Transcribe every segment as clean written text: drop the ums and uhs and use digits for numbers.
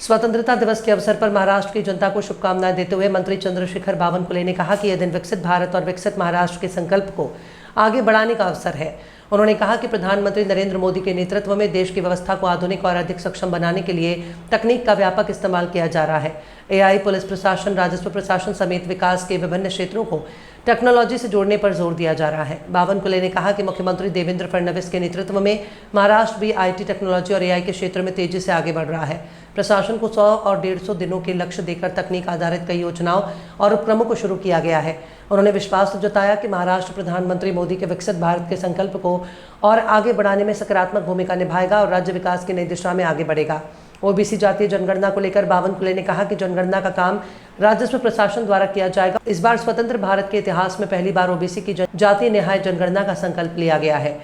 स्वतंत्रता दिवस के अवसर पर महाराष्ट्र की जनता को शुभकामनाएं देते हुए मंत्री चंद्रशेखर बावनकुले ने कहा कि यह दिन विकसित भारत और विकसित महाराष्ट्र के संकल्प को आगे बढ़ाने का अवसर है। उन्होंने कहा कि प्रधानमंत्री नरेंद्र मोदी के नेतृत्व में देश की व्यवस्था को आधुनिक और अधिक सक्षम बनाने के लिए तकनीक का व्यापक इस्तेमाल किया जा रहा है। एआई पुलिस प्रशासन, राजस्व प्रशासन समेत विकास के विभिन्न क्षेत्रों को टेक्नोलॉजी से जोड़ने पर जोर दिया जा रहा है। बावनकुले ने कहा कि मुख्यमंत्री देवेंद्र फडणवीस के नेतृत्व में महाराष्ट्र भी आईटी, टेक्नोलॉजी और एआई के क्षेत्र में तेजी से आगे बढ़ रहा है। प्रशासन को 100 और 150 दिनों के लक्ष्य देकर तकनीक आधारित कई योजनाओं और उपक्रमों को शुरू किया गया है। उन्होंने विश्वास जताया कि महाराष्ट्र प्रधानमंत्री मोदी के विकसित भारत के संकल्प को और आगे बढ़ाने में सकारात्मक भूमिका निभाएगा और राज्य विकास की नई दिशा में आगे बढ़ेगा। ओबीसी जातीय जनगणना को लेकर बावनकुले ने कहा कि जनगणना का काम राजस्व प्रशासन द्वारा किया जाएगा। इस बार स्वतंत्र भारत के इतिहास में पहली बार ओबीसी की जातीय न्याय जनगणना का संकल्प लिया गया है।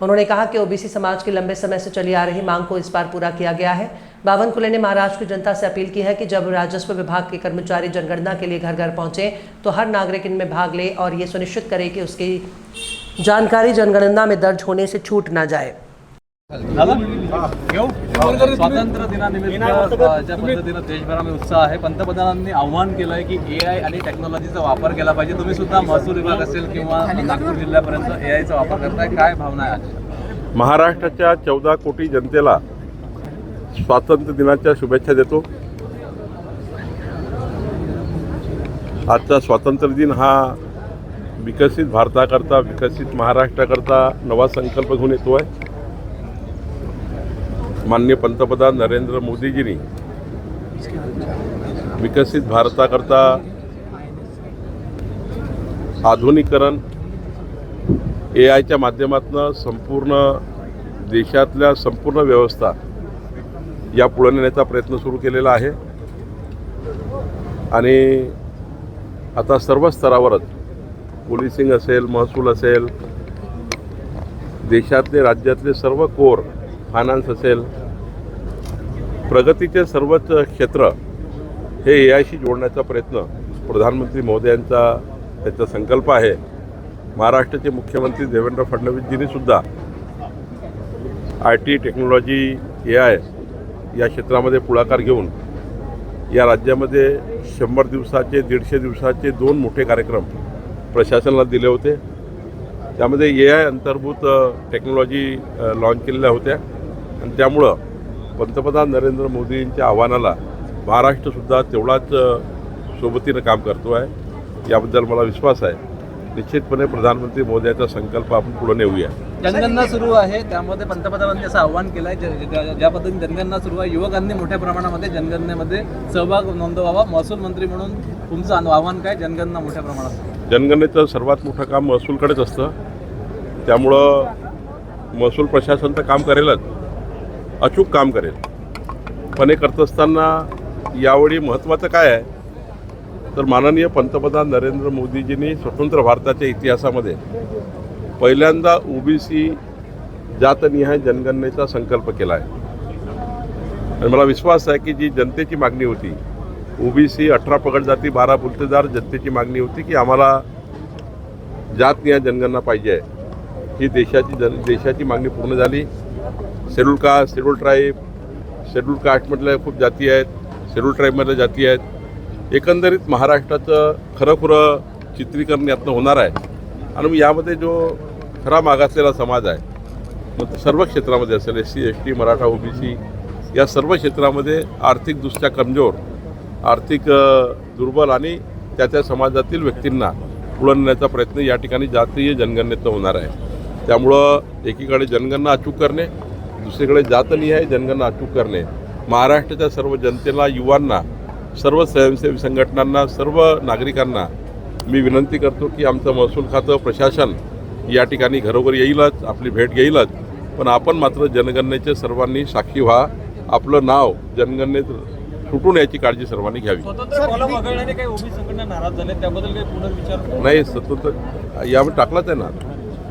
उन्होंने कहा कि ओबीसी समाज की लंबे समय से चली आ रही मांग को इस बार पूरा किया गया है। बावनकुले ने महाराष्ट्र की जनता से अपील की है कि जब राजस्व विभाग के कर्मचारी जनगणना के लिए घर घर पहुंचे तो हर नागरिक इनमें भाग ले और ये सुनिश्चित करे कि उसकी जानकारी जनगणना में दर्ज होने से छूट ना जाए। स्वातंत्र्य दिनानिमित्त ज्या पद्धतीनं देशभरामध्ये उत्साह आहे, पंतप्रधानांनी आव्हान केलंय की एआय आणि टेक्नॉलॉजीचा वापर केला पाहिजे। तुम्ही सुद्धा महसूल विभाग असेल किंवा नागपूर जिल्ह्यापर्यंत एआयचा वापर करताय, काय भावना आहे? महाराष्ट्राच्या 14 कोटी जनतेला स्वातंत्र्य दिनाच्या शुभेच्छा देतो। आजचा स्वातंत्र्य दिन हा विकसित भारताकरता, विकसित महाराष्ट्राकरता नवा संकल्प घेऊन येतो आहे। माननीय पंतप्रधान नरेंद्र मोदीजींनी विकसित भारताकरता आधुनिकीकरण एआयच्या माध्यमातून संपूर्ण देशातल्या संपूर्ण व्यवस्था या पुढे नेण्याचा प्रयत्न सुरू केलेला आहे आणि आता सर्व स्तरावरच पोलिसिंग असेल, महसूल असेल, देशातले राज्यातले सर्व कोर, फायनान्स असेल, प्रगतीचे सर्वच क्षेत्र हे एआयशी जोडण्याचा प्रयत्न प्रधानमंत्री महोदयांचा त्याचा संकल्प आहे। महाराष्ट्राचे मुख्यमंत्री देवेंद्र फडणवीसजींनी सुद्धा आयटी, टेक्नॉलॉजी, एआय या क्षेत्रामध्ये पुढाकार घेऊन या राज्यामध्ये 100 दिवसाचे, 150 दिवसाचे 2 मोठे कार्यक्रम प्रशासनाला दिले होते। त्यामध्ये एआय अंतर्भूत टेक्नॉलॉजी लॉन्च केलेल्या होत्या आणि त्यामुळं पंतप्रधान नरेंद्र मोदींच्या आव्हानाला महाराष्ट्रसुद्धा तेवढाच सोबतीनं काम करतो आहे। याबद्दल मला विश्वास आहे। निश्चितपणे प्रधानमंत्री मोदींचा संकल्प आपण पुढे नेऊया। जनगणना सुरू आहे, त्यामध्ये पंतप्रधानांनी असं आव्हान केलं आहे, ज्या पद्धतीने जनगणना सुरू आहे, युवकांनी मोठ्या प्रमाणामध्ये जनगणनेमध्ये सहभाग नोंदवावा। महसूल मंत्री म्हणून तुमचं आव्हान काय? जनगणना मोठ्या प्रमाणात, जनगणनेचं सर्वात मोठं काम महसूलकडेच असतं, त्यामुळं महसूल प्रशासन तर काम करेलच, अचूक काम करेल। पण हे करत असताना यावेळी महत्त्वाचं काय आहे तर माननीय पंतप्रधान नरेंद्र मोदीजींनी स्वतंत्र भारताच्या इतिहासामध्ये पहिल्यांदा ओबीसी जातनिहाय जनगणनेचा संकल्प केला आहे आणि मला विश्वास आहे की जी जनतेची मागणी होती, ओबीसी 18 पगड जाती 12 बुलतेदार जनतेची मागणी होती की आम्हाला जातनिहाय जनगणना पाहिजे आहे, ही देशाची मागणी पूर्ण झाली। Schedule caste, schedule tribe, schedule कास्टमधल्या खूप जाती आहेत, शेड्यूल ट्राईबमधल्या जाती आहेत। एकंदरीत महाराष्ट्राचं खरं चित्रीकरण यातनं होणार आहे आणि मग यामध्ये जो खरा मागासलेला समाज आहे, मग सर्व क्षेत्रामध्ये असेल, SC, ST, मराठा, ओबीसी या सर्व क्षेत्रामध्ये आर्थिकदृष्ट्या कमजोर, आर्थिक दुर्बल आणि त्या समाजातील व्यक्तींना पुढे नेण्याचा प्रयत्न या ठिकाणी जातीय जनगणनेत होणार आहे। त्यामुळं एकीकडे जनगणना अचूक करणे, दुसरीकडे जातनिहाय जनगणना अचूक करणे, महाराष्ट्राच्या सर्व जनतेला, युवांना, सर्व स्वयंसेवी संघटनांना, सर्व नागरिकांना मी विनंती करतो की आमचं महसूल खातं, प्रशासन या ठिकाणी घरोघरी येईलच, आपली भेट घेईलच, पण आपण मात्र जनगणनेचे सर्वांनी साक्षी व्हा। आपलं नाव जनगणनेत सुटून याची काळजी सर्वांनी घ्यावी। नाही, स्वतंत्र यामध्ये टाकलाच आहे ना,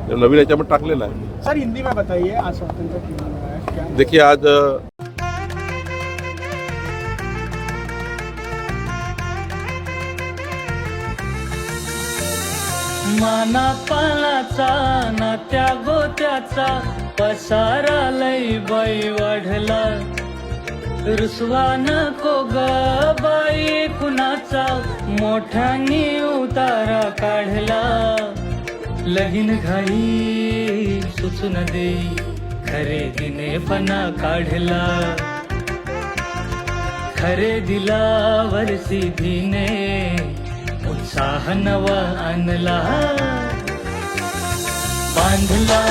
नवीन याच्यामध्ये टाकलेला आहे। सर हिंदी में बताइए, आज स्वतंत्रता दिवस है, देखिए आज माना पानाचा ना त्या गोत्याचा पसारा लई बाई वाढला, रुसवा नको ग बाई कुणाचा, मोठ्यानी उतारा काढला. लगीन घाई सुचून देई, खरेदीने पणा काढला. खरेदीला वर्षीधीने उत्साह नवा आणला. बांधला